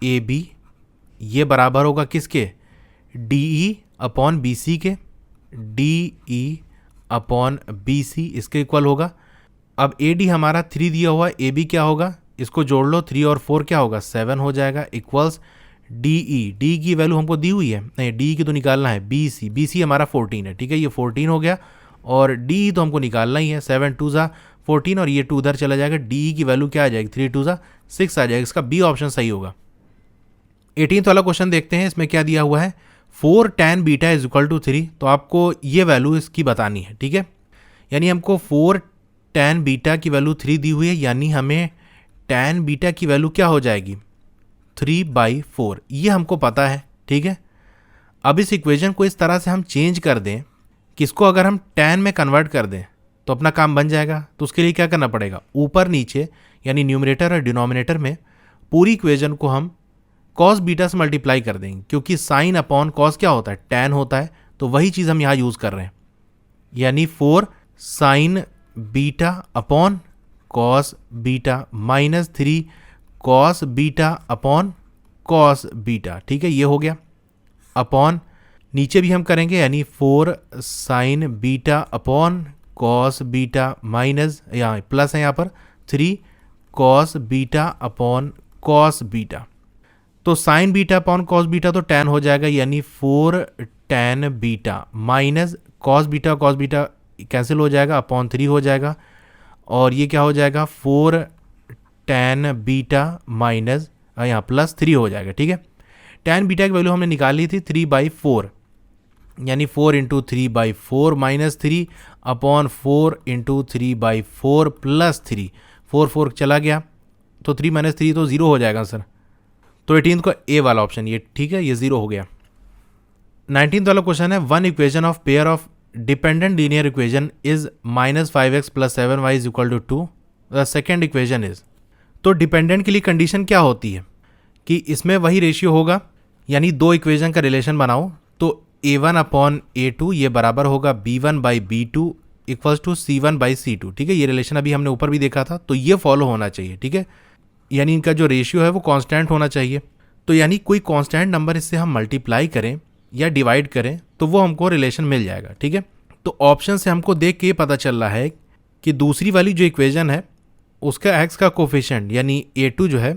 [SPEAKER 1] AB, ये बराबर होगा किसके, DE अपॉन BC के, DE अपॉन BC इसके इक्वल होगा। अब AD हमारा 3 दिया हुआ है, AB क्या होगा, इसको जोड़ लो, 3 और 4 क्या होगा, 7 हो जाएगा, इक्वल्स DE, D की वैल्यू हमको दी हुई है, नहीं DE की तो निकालना है, BC हमारा 14 है, ठीक है, ये 14 हो गया, और DE तो हमको निकालना ही है, 7 2 ज़ा 14 और ये 2 उधर चला जाएगा, DE की वैल्यू क्या आ जाएगी, 3 2 ज़ा 6 आ जाएगा, इसका बी ऑप्शन सही होगा। 18th वाला क्वेश्चन देखते हैं, इसमें क्या दिया हुआ है, 4 tan beta is equal to 3, तो आपको ये वैल्यू इसकी बतानी है, ठीक है। यानी हमको 4 tan बीटा की वैल्यू 3 दी हुई है, यानी हमें tan बीटा की वैल्यू क्या हो जाएगी, 3/4, ये हमको पता है, ठीक है। अब इस इक्वेशन को इस तरह से हम चेंज कर दें कि इसको अगर हम tan में कन्वर्ट कर दें तो अपना काम बन जाएगा। तो उसके लिए क्या करना पड़ेगा, ऊपर नीचे यानी न्यूमरेटर और डिनोमिनेटर में पूरी इक्वेशन को हम कॉस बीटा से मल्टीप्लाई कर देंगे, क्योंकि साइन अपॉन कॉस क्या होता है, टैन होता है, तो वही चीज़ हम यहाँ यूज़ कर रहे हैं। यानी 4 sine beta upon cos beta minus 3 cos beta upon cos beta, ठीक है, ये हो गया। अपॉन नीचे भी हम करेंगे, यानी 4 sine beta upon cos beta minus, यहाँ प्लस है यहाँ पर 3 cos beta upon cos beta. तो sine beta upon cos beta तो टैन हो जाएगा, यानी 4 tan beta minus cos beta cancel हो जाएगा, अपॉन 3 हो जाएगा, और ये क्या हो जाएगा 4 टैन बीटा माइनस यहाँ प्लस 3 हो जाएगा, ठीक है। टैन बीटा की वैल्यू हमने निकाली थी 3/4, यानी 4 into 3/4 minus 3 upon 4 into 3/4 plus 3, 4 चला गया, तो 3 माइनस 3 तो 0 हो जाएगा सर। तो 18th को ए वाला ऑप्शन ये, ठीक है, ये 0 हो गया। 19th वाला क्वेश्चन है, one equation of pair of dependent linear equation is -5x + 7y is equal to 2, the second equation is. तो डिपेंडेंट के लिए कंडीशन क्या होती है कि इसमें वही रेशियो होगा, यानी दो इक्वेशन का रिलेशन बनाओ, तो a1 अपॉन a2 ये बराबर होगा b1/b2 इक्वल्स टू c1/c2, ठीक है। ये रिलेशन अभी हमने ऊपर भी देखा था, तो ये फॉलो होना चाहिए, ठीक है। यानी इनका जो रेशियो है वो कांस्टेंट होना चाहिए। तो यानी कोई कांस्टेंट नंबर इससे हम मल्टीप्लाई करें या डिवाइड करें तो वो हमको रिलेशन मिल जाएगा, ठीक है। तो ऑप्शन से हमको देख के पता चल रहा है कि दूसरी वाली जो इक्वेशन है उसका x का कोफिशिएंट यानी a2 जो है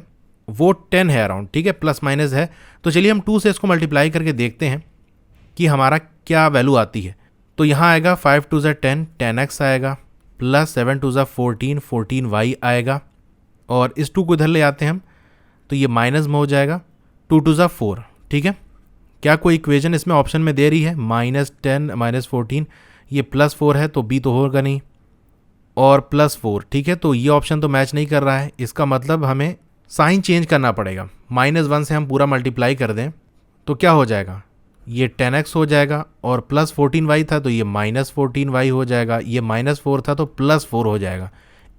[SPEAKER 1] वो 10 है अराउंड, ठीक है, प्लस माइनस है। तो चलिए हम 2 से इसको मल्टीप्लाई करके देखते हैं कि हमारा क्या वैल्यू आती है। तो यहाँ आएगा 5 2 ज़ा 10, 10x आएगा, प्लस 7 2 ज़ा 14, 14y आएगा, और इस 2 को इधर ले आते हैं हम, तो ये माइनस में हो जाएगा, 2 2 ज़ा 4, ठीक है। क्या कोई इक्वेशन इसमें ऑप्शन में दे रही है, -10 -14, ये +4 है तो b तो होगा नहीं, और +4, ठीक है। तो ये ऑप्शन तो मैच नहीं कर रहा है, इसका मतलब हमें साइन चेंज करना पड़ेगा। -1 से हम पूरा मल्टीप्लाई कर दें तो क्या हो जाएगा, ये 10x हो जाएगा, और प्लस 14y था तो ये -14y हो जाएगा, ये -4 था तो +4 हो जाएगा,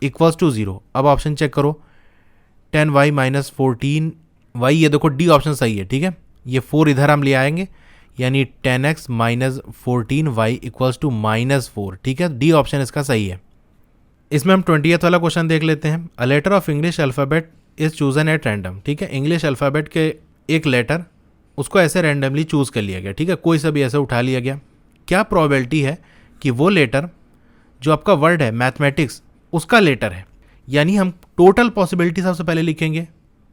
[SPEAKER 1] इक्वल्स टू 0। अब ऑप्शन चेक करो, 10y - 14y, ये देखो डी ऑप्शन सही है, ठीक है। ये 4 इधर हम ले आएंगे, यानी 10x - 14y इक्वल्स टू -4, ठीक है, डी ऑप्शन इसका सही है। इसमें हम 20th वाला क्वेश्चन देख लेते हैं। A letter of English alphabet is chosen at random, ठीक है। इंग्लिश अल्फ़ाबेट के एक लेटर उसको ऐसे रैंडमली चूज़ कर लिया गया, ठीक है, कोई सा भी ऐसे उठा लिया गया। क्या प्रोबेबिलिटी है कि वो लेटर जो आपका वर्ड है मैथमेटिक्स उसका लेटर है। यानी हम टोटल पॉसिबिलिटी सबसे पहले लिखेंगे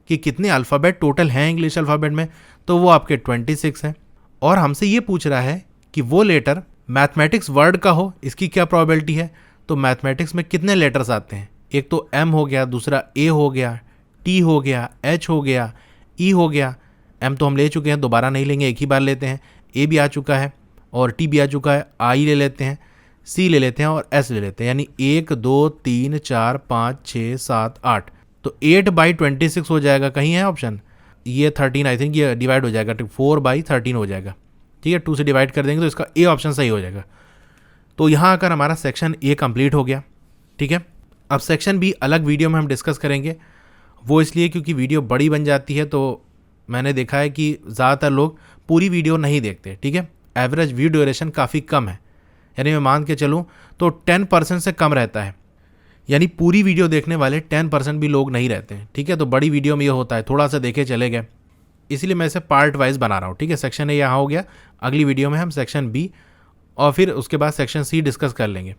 [SPEAKER 1] कि कितने अल्फ़ाबेट टोटल हैं इंग्लिश अल्फ़ाबेट में, तो वो आपके 26 हैं। और हमसे ये पूछ रहा है कि वो लेटर मैथमेटिक्स वर्ड का हो, इसकी क्या प्रोबेबिलिटी है। तो मैथमेटिक्स में कितने लेटर्स आते हैं, एक तो M हो गया, दूसरा A हो गया, T हो गया, H हो गया, E हो गया। M तो हम ले चुके हैं, दोबारा नहीं लेंगे, एक ही बार लेते हैं। A भी आ चुका है और T भी आ चुका है, I ले लेते हैं, C ले लेते हैं और S ले लेते हैं। यानी 1 2 3 4 5 6 7 8, तो 8/26 हो जाएगा। कहीं है ऑप्शन, ये 13 आई थिंक, ये डिवाइड हो जाएगा, 4/13 हो जाएगा, ठीक है। 2 से डिवाइड कर देंगे तो इसका A ऑप्शन सही हो जाएगा। तो यहाँ आकर हमारा सेक्शन A कंप्लीट हो गया, ठीक है। अब सेक्शन B अलग वीडियो में हम डिस्कस करेंगे, वो इसलिए क्योंकि वीडियो बड़ी बन जाती है तो मैंने देखा है कि ज़्यादातर लोग पूरी वीडियो नहीं देखते, ठीक है। एवरेज व्यू ड्यूरेशन काफ़ी कम है, यानी मैं मान के चलूँ तो 10% से कम रहता है, यानी पूरी वीडियो देखने वाले 10% भी लोग नहीं रहते हैं, ठीक है। तो बड़ी वीडियो में ये होता है, थोड़ा सा देखे चले गए, इसलिए मैं इसे पार्ट वाइज बना रहा हूँ, ठीक है। सेक्शन ए यहाँ हो गया, अगली वीडियो में हम सेक्शन बी और फिर उसके बाद सेक्शन सी डिस्कस कर लेंगे।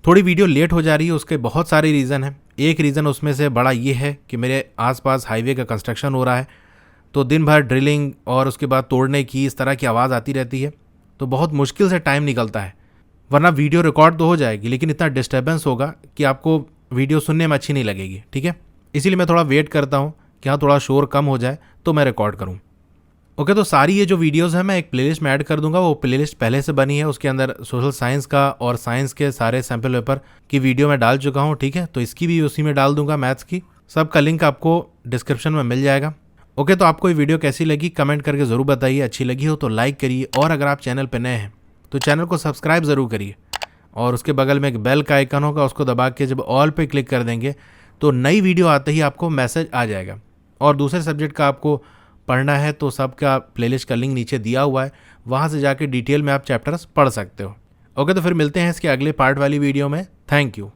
[SPEAKER 1] थोड़ी वीडियो लेट हो जा रही है, उसके बहुत सारे रीज़न हैं। एक रीज़न उसमें से बड़ा ये है कि मेरे आसपास हाईवे का कंस्ट्रक्शन हो रहा है, तो दिन भर ड्रिलिंग और उसके बाद तोड़ने की इस तरह की आवाज़ आती रहती है, तो बहुत मुश्किल से टाइम निकलता है। वरना वीडियो रिकॉर्ड तो हो जाएगी, लेकिन इतना डिस्टर्बेंस होगा कि आपको वीडियो सुनने में अच्छी नहीं लगेगी, ठीक है। इसीलिए मैं थोड़ा वेट करता हूँ कि हाँ थोड़ा शोर कम हो जाए तो मैं रिकॉर्ड करूँ। ओके, तो सारी ये जो वीडियोस हैं मैं एक प्लेलिस्ट में ऐड कर दूंगा। वो प्लेलिस्ट पहले से बनी है, उसके अंदर सोशल साइंस का और साइंस के सारे सैम्पल पेपर की वीडियो मैं डाल चुका हूँ, ठीक है। तो इसकी भी उसी में डाल दूंगा, मैथ्स की। सबका लिंक आपको डिस्क्रिप्शन में मिल जाएगा। ओके, तो आपको ये वीडियो कैसी लगी कमेंट करके ज़रूर बताइए। अच्छी लगी हो तो लाइक करिए, और अगर आप चैनल पर नए हैं तो चैनल को सब्सक्राइब ज़रूर करिए, और उसके बगल में एक बेल का आइकन होगा, उसको दबा के जब ऑल पे क्लिक कर देंगे तो नई वीडियो आते ही आपको मैसेज आ जाएगा। और दूसरे सब्जेक्ट का आपको पढ़ना है तो सबका प्लेलिस्ट का लिंक नीचे दिया हुआ है, वहाँ से जाके डिटेल में आप चैप्टर्स पढ़ सकते हो। ओके, तो फिर मिलते हैं इसके अगले पार्ट वाली वीडियो में। Thank you.